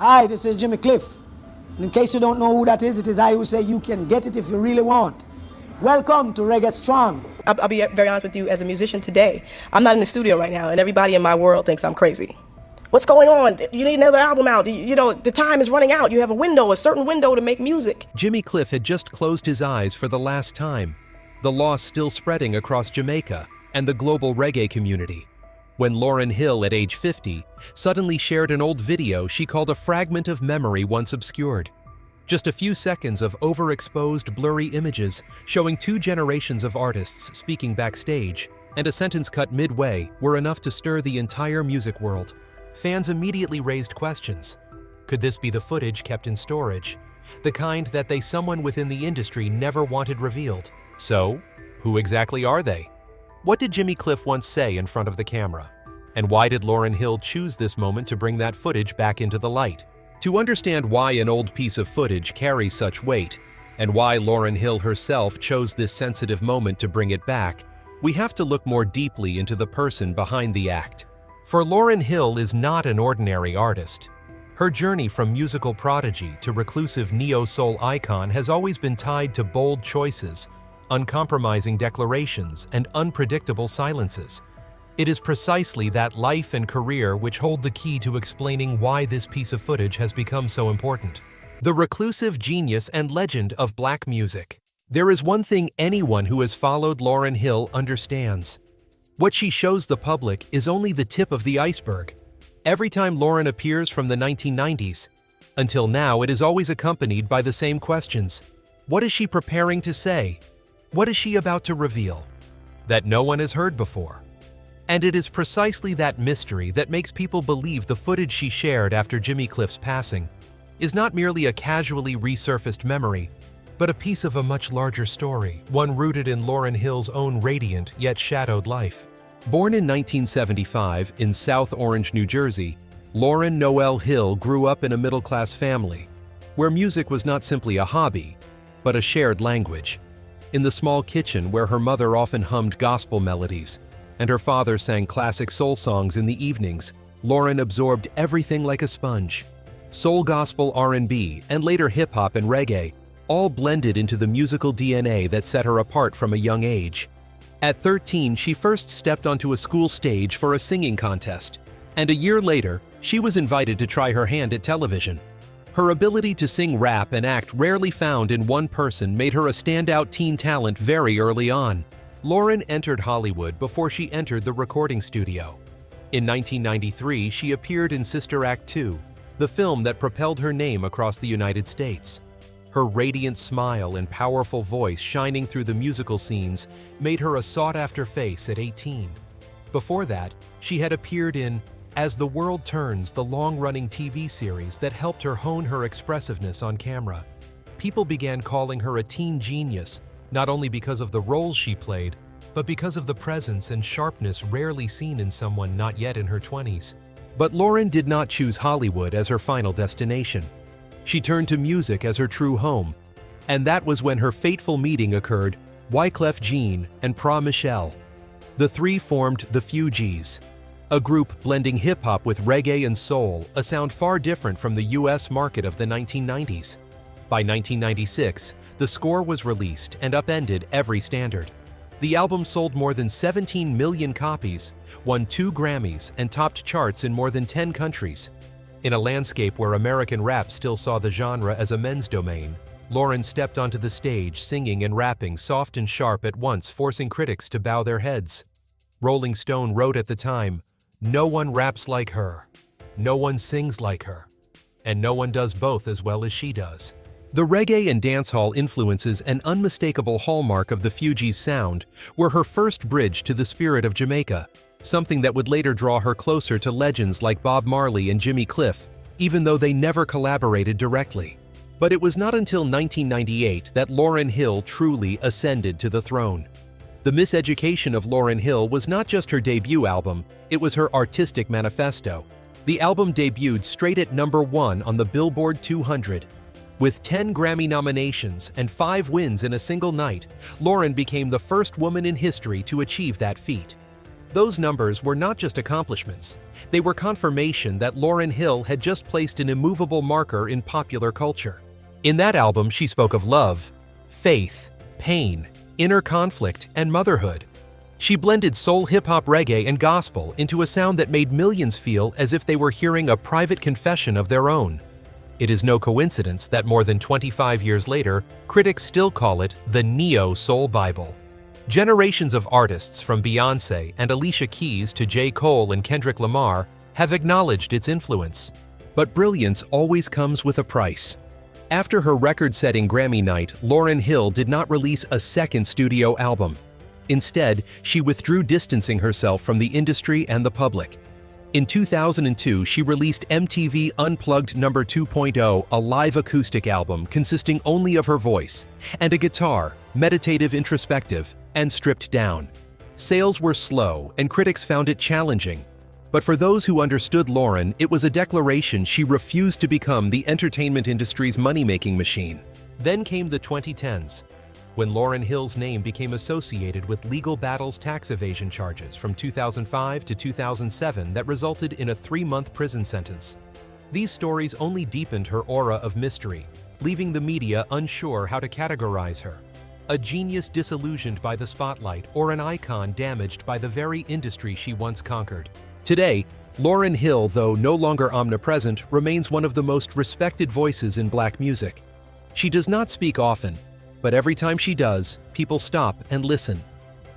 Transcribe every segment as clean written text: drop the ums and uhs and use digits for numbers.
Hi, this is Jimmy Cliff. In case you don't know who that is, it is I who say you can get it if you really want. Welcome to Reggae Strong. I'll be very honest with you, as a musician today, I'm not in the studio right now, and everybody in my world thinks I'm crazy. What's going on? You need another album out. You know, the time is running out. You have a certain window to make music. Jimmy Cliff had just closed his eyes for the last time, the loss still spreading across Jamaica and the global reggae community, when Lauryn Hill, at age 50, suddenly shared an old video she called a fragment of memory once obscured. Just a few seconds of overexposed, blurry images showing two generations of artists speaking backstage, and a sentence cut midway were enough to stir the entire music world. Fans immediately raised questions. Could this be the footage kept in storage? The kind that someone within the industry never wanted revealed. So, who exactly are they? What did Jimmy Cliff once say in front of the camera? And why did Lauryn Hill choose this moment to bring that footage back into the light? To understand why an old piece of footage carries such weight, and why Lauryn Hill herself chose this sensitive moment to bring it back, we have to look more deeply into the person behind the act. For Lauryn Hill is not an ordinary artist. Her journey from musical prodigy to reclusive neo-soul icon has always been tied to bold choices, uncompromising declarations, and unpredictable silences. It is precisely that life and career which hold the key to explaining why this piece of footage has become so important. The reclusive genius and legend of black music. There is one thing anyone who has followed Lauryn Hill understands. What she shows the public is only the tip of the iceberg. Every time Lauryn appears from the 1990s, until now, it is always accompanied by the same questions. What is she preparing to say? What is she about to reveal? That no one has heard before. And it is precisely that mystery that makes people believe the footage she shared after Jimmy Cliff's passing is not merely a casually resurfaced memory, but a piece of a much larger story, one rooted in Lauryn Hill's own radiant yet shadowed life. Born in 1975 in South Orange, New Jersey, Lauryn Noel Hill grew up in a middle-class family, where music was not simply a hobby, but a shared language. In the small kitchen where her mother often hummed gospel melodies, and her father sang classic soul songs in the evenings, Lauryn absorbed everything like a sponge. Soul, gospel, R&B, and later hip-hop and reggae all blended into the musical DNA that set her apart from a young age. At 13, she first stepped onto a school stage for a singing contest, and a year later, she was invited to try her hand at television. Her ability to sing rap and act rarely found in one person made her a standout teen talent very early on. Lauryn entered Hollywood before she entered the recording studio. In 1993, she appeared in Sister Act 2, the film that propelled her name across the United States. Her radiant smile and powerful voice shining through the musical scenes made her a sought-after face at 18. Before that, she had appeared in As the World Turns, the long-running TV series that helped her hone her expressiveness on camera. People began calling her a teen genius, not only because of the roles she played, but because of the presence and sharpness rarely seen in someone not yet in her 20s. But Lauryn did not choose Hollywood as her final destination. She turned to music as her true home, and that was when her fateful meeting occurred, Wyclef Jean and Pra Michelle. The three formed the Fugees, a group blending hip-hop with reggae and soul, a sound far different from the US market of the 1990s. By 1996, the score was released and upended every standard. The album sold more than 17 million copies, won 2 Grammys, and topped charts in more than 10 countries. In a landscape where American rap still saw the genre as a men's domain, Lauryn stepped onto the stage singing and rapping soft and sharp at once, forcing critics to bow their heads. Rolling Stone wrote at the time, "No one raps like her, no one sings like her, and no one does both as well as she does." The reggae and dancehall influences, an unmistakable hallmark of the Fugees' sound, were her first bridge to the spirit of Jamaica, something that would later draw her closer to legends like Bob Marley and Jimmy Cliff, even though they never collaborated directly. But it was not until 1998 that Lauryn Hill truly ascended to the throne. The miseducation of Lauryn Hill was not just her debut album, it was her artistic manifesto. The album debuted straight at #1 on the Billboard 200. With 10 Grammy nominations and 5 wins in a single night, Lauryn became the first woman in history to achieve that feat. Those numbers were not just accomplishments. They were confirmation that Lauryn Hill had just placed an immovable marker in popular culture. In that album, she spoke of love, faith, pain, inner conflict, and motherhood. She blended soul, hip-hop, reggae, and gospel into a sound that made millions feel as if they were hearing a private confession of their own. It is no coincidence that more than 25 years later, critics still call it the Neo-Soul Bible. Generations of artists from Beyoncé and Alicia Keys to J. Cole and Kendrick Lamar have acknowledged its influence. But brilliance always comes with a price. After her record-setting Grammy night, Lauryn Hill did not release a second studio album. Instead, she withdrew, distancing herself from the industry and the public. In 2002, she released MTV Unplugged No. 2.0, a live acoustic album consisting only of her voice and a guitar, meditative, introspective, and stripped down. Sales were slow, and critics found it challenging. But for those who understood Lauryn, it was a declaration she refused to become the entertainment industry's money-making machine. Then came the 2010s, when Lauryn Hill's name became associated with legal battles, tax evasion charges from 2005 to 2007 that resulted in a 3-month prison sentence. These stories only deepened her aura of mystery, leaving the media unsure how to categorize her. A genius disillusioned by the spotlight, or an icon damaged by the very industry she once conquered. Today, Lauryn Hill, though no longer omnipresent, remains one of the most respected voices in Black music. She does not speak often, but every time she does, people stop and listen.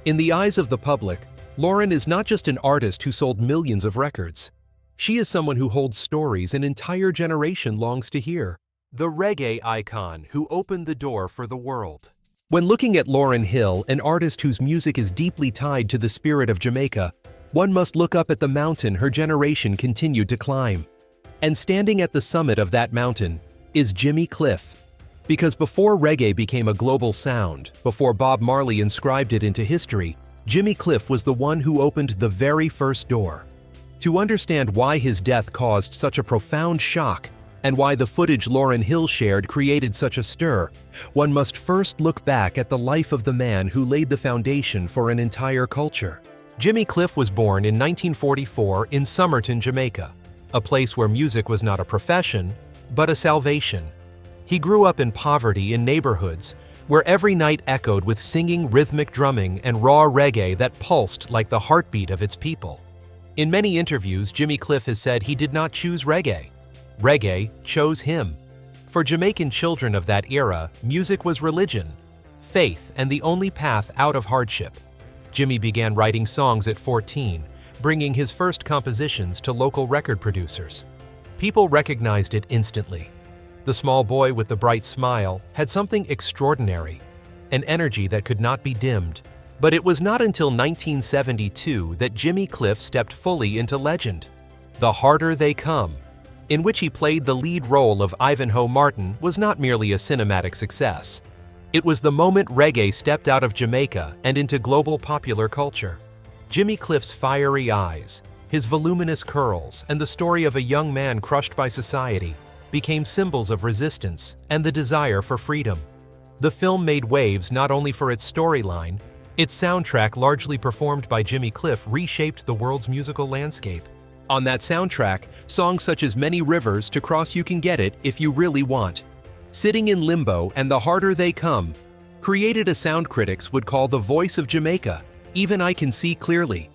In the eyes of the public, Lauryn is not just an artist who sold millions of records. She is someone who holds stories an entire generation longs to hear. The reggae icon who opened the door for the world. When looking at Lauryn Hill, an artist whose music is deeply tied to the spirit of Jamaica, one must look up at the mountain her generation continued to climb. And standing at the summit of that mountain is Jimmy Cliff. Because before reggae became a global sound, before Bob Marley inscribed it into history, Jimmy Cliff was the one who opened the very first door. To understand why his death caused such a profound shock, and why the footage Lauryn Hill shared created such a stir, one must first look back at the life of the man who laid the foundation for an entire culture. Jimmy Cliff was born in 1944 in Somerton, Jamaica, a place where music was not a profession, but a salvation. He grew up in poverty in neighborhoods where every night echoed with singing, rhythmic drumming, and raw reggae that pulsed like the heartbeat of its people. In many interviews, Jimmy Cliff has said he did not choose reggae. Reggae chose him. For Jamaican children of that era, music was religion, faith, and the only path out of hardship. Jimmy began writing songs at 14, bringing his first compositions to local record producers. People recognized it instantly. The small boy with the bright smile had something extraordinary, an energy that could not be dimmed. But it was not until 1972 that Jimmy Cliff stepped fully into legend. The Harder They Come, in which he played the lead role of Ivanhoe Martin, was not merely a cinematic success. It was the moment reggae stepped out of Jamaica and into global popular culture. Jimmy Cliff's fiery eyes, his voluminous curls, and the story of a young man crushed by society became symbols of resistance and the desire for freedom. The film made waves not only for its storyline, its soundtrack, largely performed by Jimmy Cliff, reshaped the world's musical landscape. On that soundtrack, songs such as Many Rivers to Cross You Can Get It If You Really Want, Sitting in Limbo, and The Harder They Come created a sound critics would call the voice of Jamaica, Even I Can See Clearly.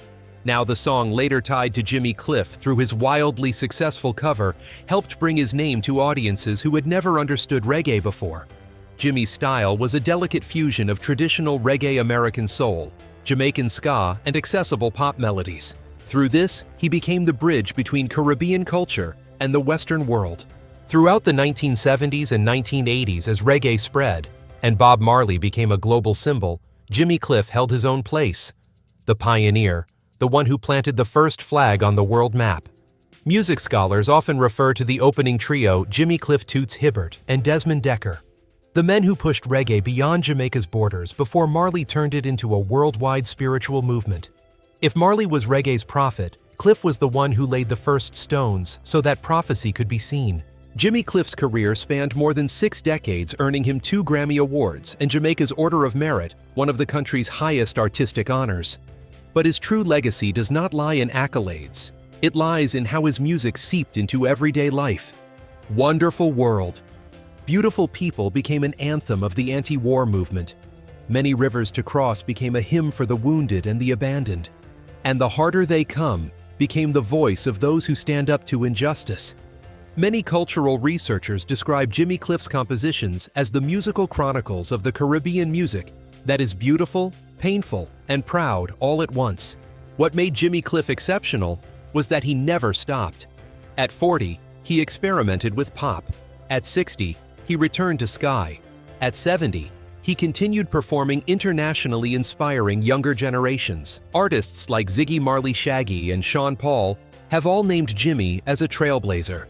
Now, the song, later tied to Jimmy Cliff through his wildly successful cover, helped bring his name to audiences who had never understood reggae before. Jimmy's style was a delicate fusion of traditional reggae American soul, Jamaican ska, and accessible pop melodies. Through this, he became the bridge between Caribbean culture and the Western world. Throughout the 1970s and 1980s, as reggae spread and Bob Marley became a global symbol, Jimmy Cliff held his own place. The pioneer, the one who planted the first flag on the world map. Music scholars often refer to the opening trio Jimmy Cliff, Toots Hibbert, and Desmond Decker, the men who pushed reggae beyond Jamaica's borders before Marley turned it into a worldwide spiritual movement. If Marley was reggae's prophet, Cliff was the one who laid the first stones so that prophecy could be seen. Jimmy Cliff's career spanned more than 6 decades, earning him 2 Grammy Awards and Jamaica's Order of Merit, one of the country's highest artistic honors. But his true legacy does not lie in accolades. It lies in how his music seeped into everyday life. Wonderful World. Beautiful People became an anthem of the anti-war movement. Many Rivers to Cross became a hymn for the wounded and the abandoned. And The Harder They Come became the voice of those who stand up to injustice. Many cultural researchers describe Jimmy Cliff's compositions as the musical chronicles of the Caribbean music that is beautiful, painful, and proud all at once. What made Jimmy Cliff exceptional was that he never stopped. At 40, he experimented with pop. At 60, he returned to ska. At 70, he continued performing internationally, inspiring younger generations. Artists like Ziggy Marley Shaggy and Sean Paul have all named Jimmy as a trailblazer.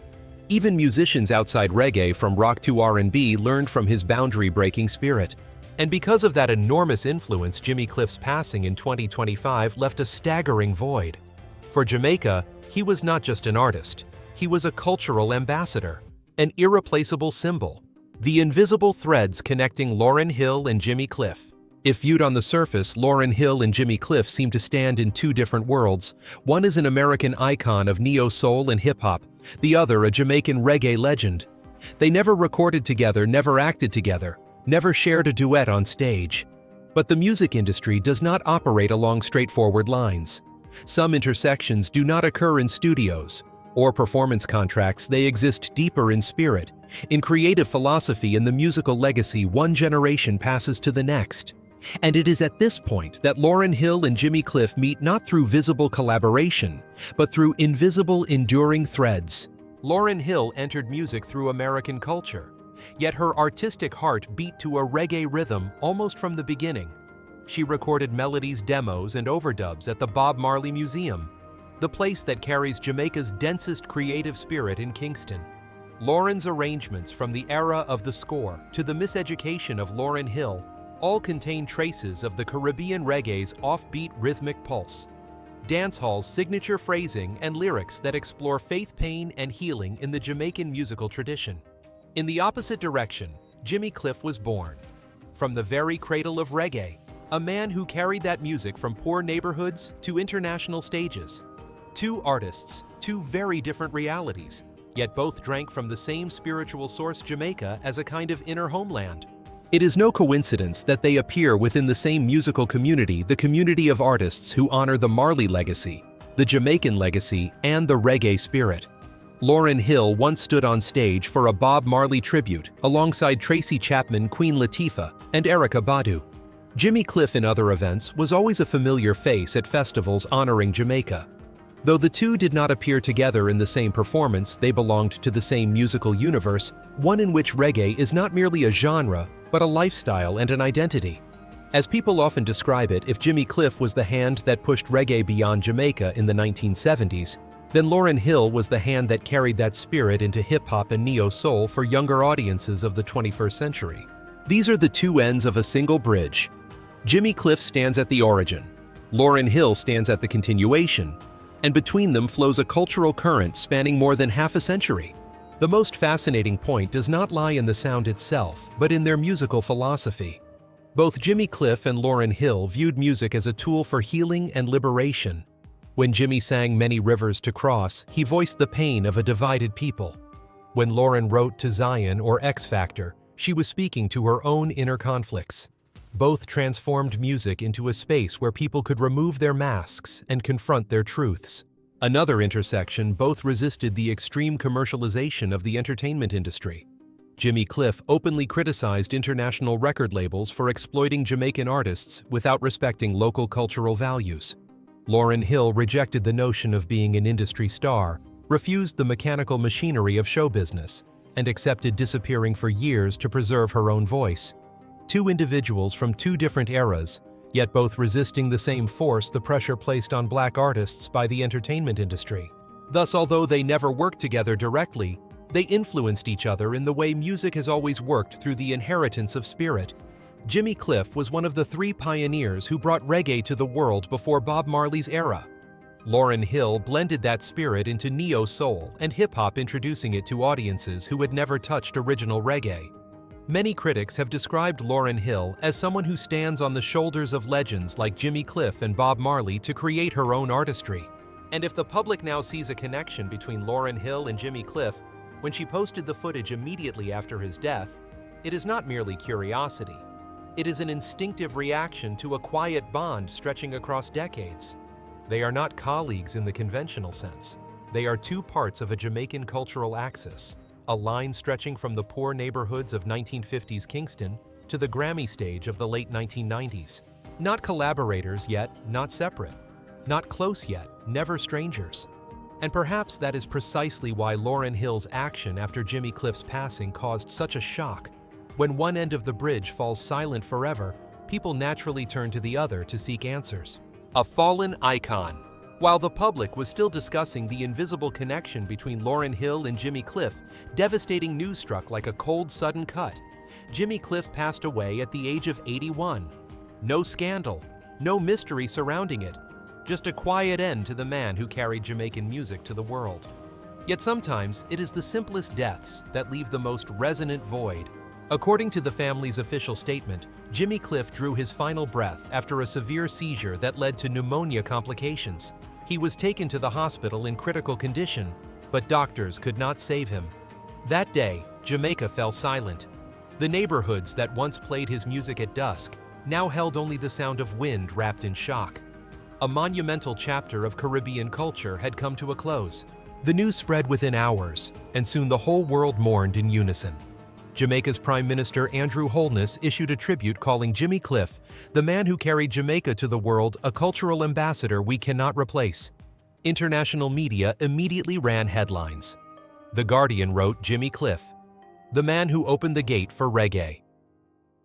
Even musicians outside reggae, from rock to R&B, learned from his boundary-breaking spirit. And because of that enormous influence, Jimmy Cliff's passing in 2025 left a staggering void. For Jamaica, he was not just an artist. He was a cultural ambassador, an irreplaceable symbol, the invisible threads connecting Lauryn Hill and Jimmy Cliff. If viewed on the surface, Lauryn Hill and Jimmy Cliff seem to stand in two different worlds. One is an American icon of neo-soul and hip-hop, the other a Jamaican reggae legend. They never recorded together, never acted together, never shared a duet on stage. But the music industry does not operate along straightforward lines. Some intersections do not occur in studios or performance contracts. They exist deeper in spirit, in creative philosophy, and the musical legacy one generation passes to the next. And it is at this point that Lauryn Hill and Jimmy Cliff meet, not through visible collaboration, but through invisible, enduring threads. Lauryn Hill entered music through American culture, yet her artistic heart beat to a reggae rhythm almost from the beginning. She recorded melodies, demos, and overdubs at the Bob Marley Museum, the place that carries Jamaica's densest creative spirit in Kingston. Lauryn's arrangements, from the era of the score to the miseducation of Lauryn Hill, all contain traces of the Caribbean reggae's offbeat rhythmic pulse. Dancehall's signature phrasing and lyrics that explore faith, pain, and healing in the Jamaican musical tradition. In the opposite direction, Jimmy Cliff was born. From the very cradle of reggae, a man who carried that music from poor neighborhoods to international stages. Two artists, two very different realities, yet both drank from the same spiritual source, Jamaica, as a kind of inner homeland. It is no coincidence that they appear within the same musical community, the community of artists who honor the Marley legacy, the Jamaican legacy, and the reggae spirit. Lauryn Hill once stood on stage for a Bob Marley tribute alongside Tracy Chapman, Queen Latifah, and Erykah Badu. Jimmy Cliff, in other events, was always a familiar face at festivals honoring Jamaica. Though the two did not appear together in the same performance, they belonged to the same musical universe, one in which reggae is not merely a genre, but a lifestyle and an identity. As people often describe it, if Jimmy Cliff was the hand that pushed reggae beyond Jamaica in the 1970s, then Lauryn Hill was the hand that carried that spirit into hip-hop and neo-soul for younger audiences of the 21st century. These are the two ends of a single bridge. Jimmy Cliff stands at the origin, Lauryn Hill stands at the continuation, and between them flows a cultural current spanning more than half a century. The most fascinating point does not lie in the sound itself, but in their musical philosophy. Both Jimmy Cliff and Lauryn Hill viewed music as a tool for healing and liberation. When Jimmy sang Many Rivers to Cross, he voiced the pain of a divided people. When Lauryn wrote To Zion or X Factor, she was speaking to her own inner conflicts. Both transformed music into a space where people could remove their masks and confront their truths. Another intersection, both resisted the extreme commercialization of the entertainment industry. Jimmy Cliff openly criticized international record labels for exploiting Jamaican artists without respecting local cultural values. Lauryn Hill rejected the notion of being an industry star, refused the mechanical machinery of show business, and accepted disappearing for years to preserve her own voice. Two individuals from two different eras, yet both resisting the same force, the pressure placed on black artists by the entertainment industry. Thus, although they never worked together directly, they influenced each other in the way music has always worked, through the inheritance of spirit. Jimmy Cliff was one of the three pioneers who brought reggae to the world before Bob Marley's era. Lauryn Hill blended that spirit into neo-soul and hip-hop, introducing it to audiences who had never touched original reggae. Many critics have described Lauryn Hill as someone who stands on the shoulders of legends like Jimmy Cliff and Bob Marley to create her own artistry. And if the public now sees a connection between Lauryn Hill and Jimmy Cliff when she posted the footage immediately after his death, it is not merely curiosity. It is an instinctive reaction to a quiet bond stretching across decades. They are not colleagues in the conventional sense. They are two parts of a Jamaican cultural axis, a line stretching from the poor neighborhoods of 1950s Kingston to the Grammy stage of the late 1990s. Not collaborators yet, not separate. Not close yet, never strangers. And perhaps that is precisely why Lauryn Hill's action after Jimmy Cliff's passing caused such a shock. When one end of the bridge falls silent forever, people naturally turn to the other to seek answers. A fallen icon. While the public was still discussing the invisible connection between Lauryn Hill and Jimmy Cliff, devastating news struck like a cold, sudden cut. Jimmy Cliff passed away at the age of 81. No scandal, no mystery surrounding it, just a quiet end to the man who carried Jamaican music to the world. Yet sometimes it is the simplest deaths that leave the most resonant void. According to the family's official statement, Jimmy Cliff drew his final breath after a severe seizure that led to pneumonia complications. He was taken to the hospital in critical condition, but doctors could not save him. That day, Jamaica fell silent. The neighborhoods that once played his music at dusk now held only the sound of wind wrapped in shock. A monumental chapter of Caribbean culture had come to a close. The news spread within hours, and soon the whole world mourned in unison. Jamaica's Prime Minister Andrew Holness issued a tribute calling Jimmy Cliff, the man who carried Jamaica to the world, a cultural ambassador we cannot replace. International media immediately ran headlines. The Guardian wrote Jimmy Cliff, the man who opened the gate for reggae.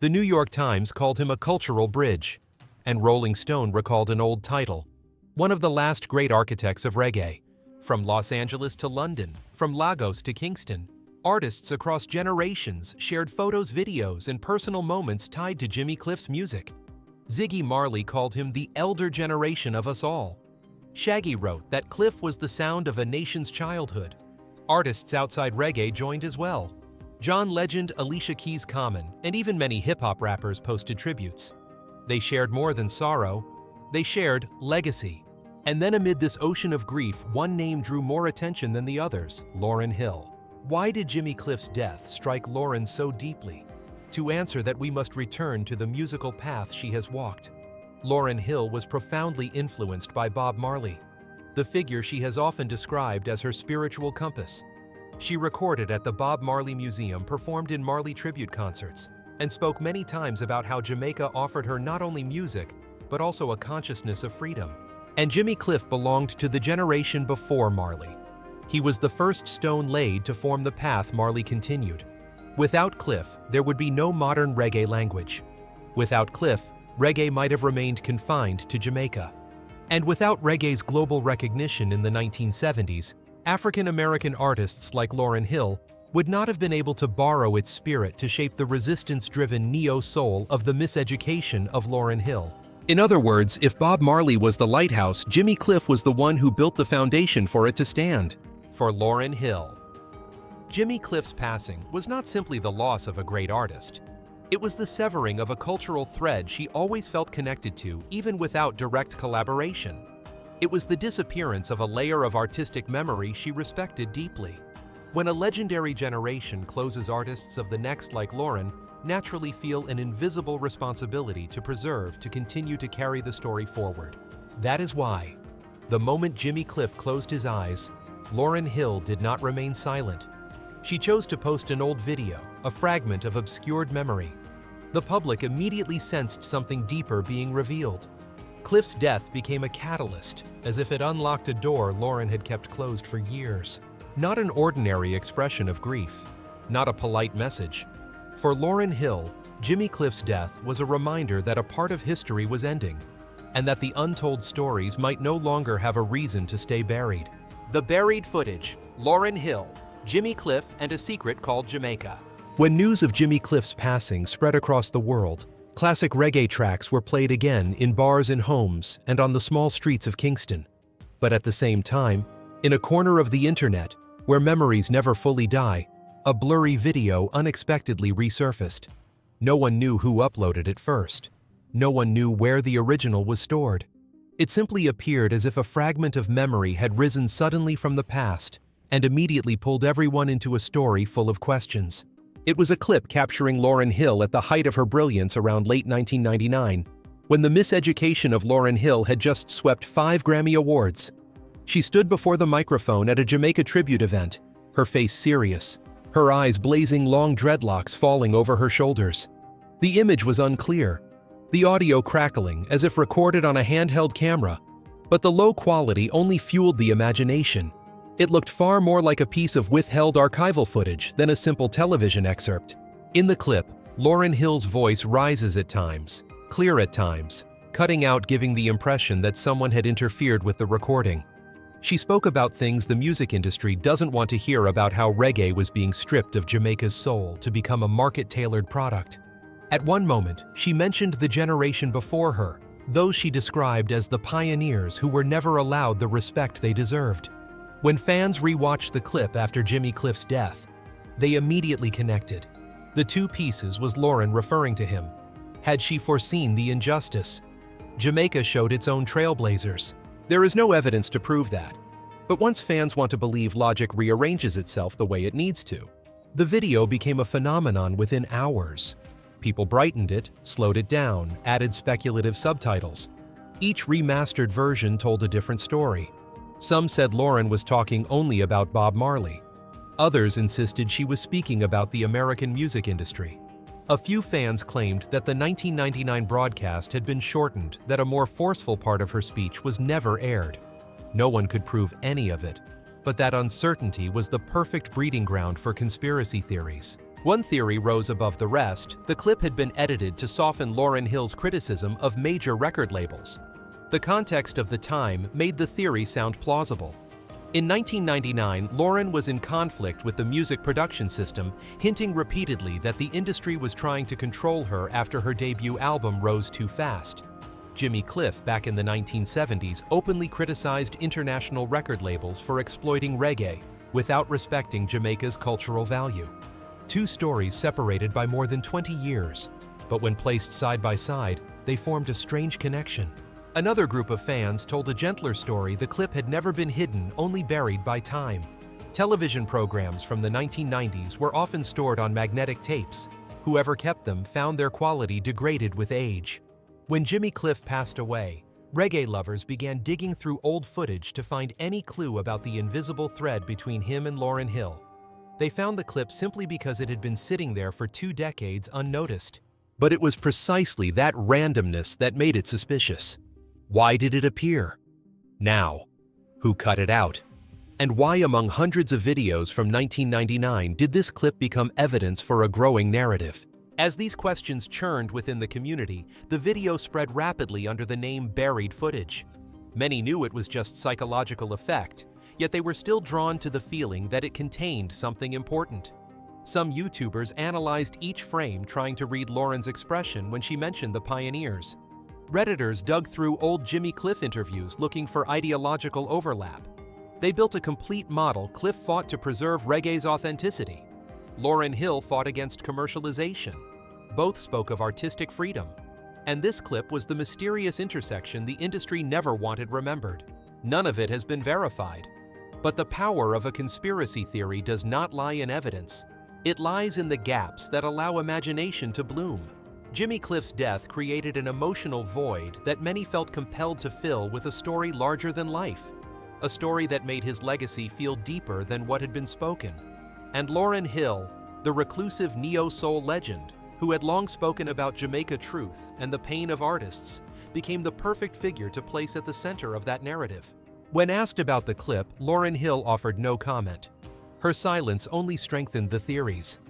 The New York Times called him a cultural bridge, and Rolling Stone recalled an old title, one of the last great architects of reggae. From Los Angeles to London, from Lagos to Kingston, artists across generations shared photos, videos, and personal moments tied to Jimmy Cliff's music. Ziggy Marley called him the elder generation of us all. Shaggy wrote that Cliff was the sound of a nation's childhood. Artists outside reggae joined as well. John Legend, Alicia Keys Common, and even many hip-hop rappers posted tributes. They shared more than sorrow. They shared legacy. And then amid this ocean of grief, one name drew more attention than the others, Lauryn Hill. Why did Jimmy Cliff's death strike Lauryn so deeply? To answer that, we must return to the musical path she has walked. Lauryn Hill was profoundly influenced by Bob Marley, the figure she has often described as her spiritual compass. She recorded at the Bob Marley Museum, performed in Marley tribute concerts, and spoke many times about how Jamaica offered her not only music, but also a consciousness of freedom. And Jimmy Cliff belonged to the generation before Marley. He was the first stone laid to form the path Marley continued. Without Cliff, there would be no modern reggae language. Without Cliff, reggae might have remained confined to Jamaica. And without reggae's global recognition in the 1970s, African-American artists like Lauryn Hill would not have been able to borrow its spirit to shape the resistance-driven neo-soul of the miseducation of Lauryn Hill. In other words, if Bob Marley was the lighthouse, Jimmy Cliff was the one who built the foundation for it to stand. For Lauryn Hill, Jimmy Cliff's passing was not simply the loss of a great artist. It was the severing of a cultural thread she always felt connected to, even without direct collaboration. It was the disappearance of a layer of artistic memory she respected deeply. When a legendary generation closes, artists of the next like Lauryn naturally feel an invisible responsibility to preserve, to continue to carry the story forward. That is why, the moment Jimmy Cliff closed his eyes, Lauryn Hill did not remain silent. She chose to post an old video, a fragment of obscured memory. The public immediately sensed something deeper being revealed. Cliff's death became a catalyst, as if it unlocked a door Lauryn had kept closed for years. Not an ordinary expression of grief, not a polite message. For Lauryn Hill, Jimmy Cliff's death was a reminder that a part of history was ending, and that the untold stories might no longer have a reason to stay buried. The buried footage, Lauryn Hill, Jimmy Cliff, and a secret called Jamaica. When news of Jimmy Cliff's passing spread across the world, classic reggae tracks were played again in bars and homes and on the small streets of Kingston. But at the same time, in a corner of the internet, where memories never fully die, A blurry video unexpectedly resurfaced. No one knew who uploaded it first. No one knew where the original was stored. It simply appeared as if a fragment of memory had risen suddenly from the past and immediately pulled everyone into a story full of questions. It was a clip capturing Lauryn Hill at the height of her brilliance around late 1999, when the miseducation of Lauryn Hill had just swept 5 Grammy Awards. She stood before the microphone at a Jamaica tribute event, her face serious, her eyes blazing, long dreadlocks falling over her shoulders. The image was unclear, the audio crackling as if recorded on a handheld camera, but the low quality only fueled the imagination. It looked far more like a piece of withheld archival footage than a simple television excerpt. In the clip, Lauryn Hill's voice rises at times, clear at times, cutting out, giving the impression that someone had interfered with the recording. She spoke about things the music industry doesn't want to hear, about how reggae was being stripped of Jamaica's soul to become a market-tailored product. At one moment, she mentioned the generation before her, those she described as the pioneers who were never allowed the respect they deserved. When fans rewatched the clip after Jimmy Cliff's death, they immediately connected. The two pieces was Lauryn referring to him. Had she foreseen the injustice? Jamaica showed its own trailblazers. There is no evidence to prove that. But once fans want to believe, logic rearranges itself the way it needs to. The video became a phenomenon within hours. People brightened it, slowed it down, added speculative subtitles. Each remastered version told a different story. Some said Lauryn was talking only about Bob Marley. Others insisted she was speaking about the American music industry. A few fans claimed that the 1999 broadcast had been shortened, that a more forceful part of her speech was never aired. No one could prove any of it, but that uncertainty was the perfect breeding ground for conspiracy theories. One theory rose above the rest: the clip had been edited to soften Lauryn Hill's criticism of major record labels. The context of the time made the theory sound plausible. In 1999, Lauryn was in conflict with the music production system, hinting repeatedly that the industry was trying to control her after her debut album Rose Too Fast. Jimmy Cliff, back in the 1970s, openly criticized international record labels for exploiting reggae without respecting Jamaica's cultural value. Two stories separated by more than 20 years, but when placed side by side, they formed a strange connection. Another group of fans told a gentler story: the clip had never been hidden, only buried by time. Television programs from the 1990s were often stored on magnetic tapes. Whoever kept them found their quality degraded with age. When Jimmy Cliff passed away, reggae lovers began digging through old footage to find any clue about the invisible thread between him and Lauryn Hill. They found the clip simply because it had been sitting there for 2 decades unnoticed. But it was precisely that randomness that made it suspicious. Why did it appear now? Who cut it out? And why, among hundreds of videos from 1999, did this clip become evidence for a growing narrative? As these questions churned within the community, the video spread rapidly under the name buried footage. Many knew it was just psychological effect, yet they were still drawn to the feeling that it contained something important. Some YouTubers analyzed each frame, trying to read Lauryn's expression when she mentioned the pioneers. Redditors dug through old Jimmy Cliff interviews looking for ideological overlap. They built a complete model. Cliff fought to preserve reggae's authenticity. Lauryn Hill fought against commercialization. Both spoke of artistic freedom. And this clip was the mysterious intersection the industry never wanted remembered. None of it has been verified. But the power of a conspiracy theory does not lie in evidence. It lies in the gaps that allow imagination to bloom. Jimmy Cliff's death created an emotional void that many felt compelled to fill with a story larger than life, a story that made his legacy feel deeper than what had been spoken. And Lauryn Hill, the reclusive neo-soul legend, who had long spoken about Jamaica truth and the pain of artists, became the perfect figure to place at the center of that narrative. When asked about the clip, Lauryn Hill offered no comment. Her silence only strengthened the theories.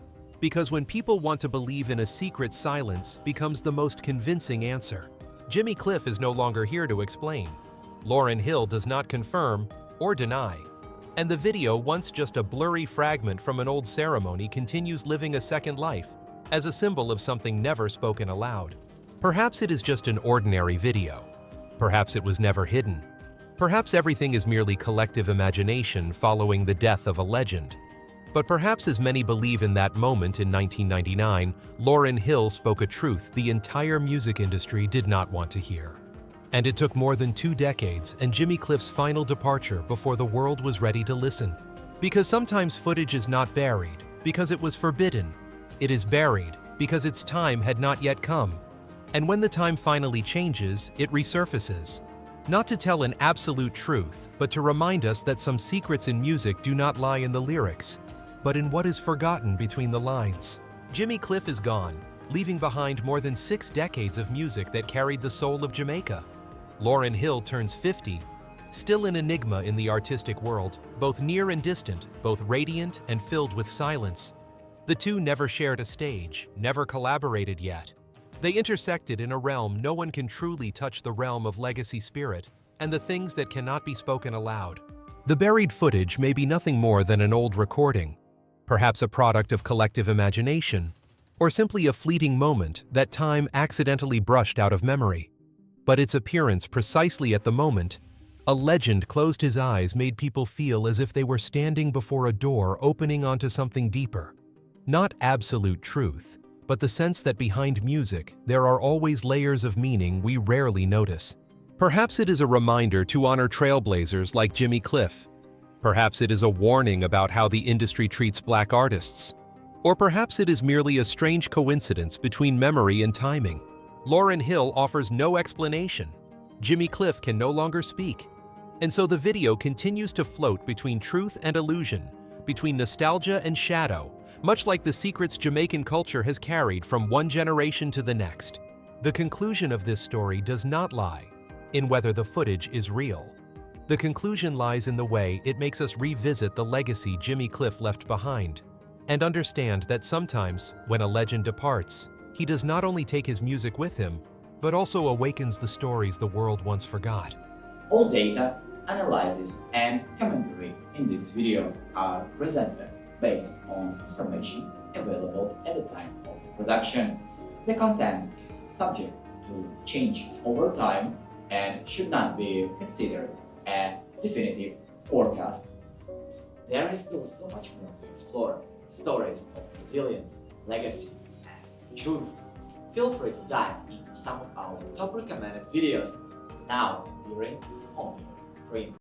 Because when people want to believe in a secret, silence becomes the most convincing answer. Jimmy Cliff is no longer here to explain. Lauryn Hill does not confirm or deny. And the video, once just a blurry fragment from an old ceremony, continues living a second life as a symbol of something never spoken aloud. Perhaps it is just an ordinary video. Perhaps it was never hidden. Perhaps everything is merely collective imagination following the death of a legend. But perhaps as many believe in that moment in 1999, Lauryn Hill spoke a truth the entire music industry did not want to hear. And it took more than 2 decades and Jimmy Cliff's final departure before the world was ready to listen. Because sometimes footage is not buried because it was forbidden. It is buried because its time had not yet come. And when the time finally changes, it resurfaces. Not to tell an absolute truth, but to remind us that some secrets in music do not lie in the lyrics, but in what is forgotten between the lines. Jimmy Cliff is gone, leaving behind more than 6 decades of music that carried the soul of Jamaica. Lauryn Hill turns 50, still an enigma in the artistic world, both near and distant, both radiant and filled with silence. The two never shared a stage, never collaborated yet. They intersected in a realm no one can truly touch, the realm of legacy spirit and the things that cannot be spoken aloud. The buried footage may be nothing more than an old recording, perhaps a product of collective imagination, or simply a fleeting moment that time accidentally brushed out of memory. But its appearance precisely at the moment a legend closed his eyes made people feel as if they were standing before a door opening onto something deeper. Not absolute truth, but the sense that behind music there are always layers of meaning we rarely notice. Perhaps it is a reminder to honor trailblazers like Jimmy Cliff. Perhaps it is a warning about how the industry treats black artists. Or perhaps it is merely a strange coincidence between memory and timing. Lauryn Hill offers no explanation. Jimmy Cliff can no longer speak. And so the video continues to float between truth and illusion, between nostalgia and shadow, much like the secrets Jamaican culture has carried from one generation to the next. The conclusion of this story does not lie in whether the footage is real. The conclusion lies in the way it makes us revisit the legacy Jimmy Cliff left behind, and understand that sometimes, when a legend departs, he does not only take his music with him, but also awakens the stories the world once forgot. All data, analysis, and commentary in this video are presented based on information available at the time of production. The content is subject to change over time and should not be considered a definitive forecast. There is still so much more to explore: stories of resilience, legacy, and truth. Feel free to dive into some of our top recommended videos now appearing on your screen.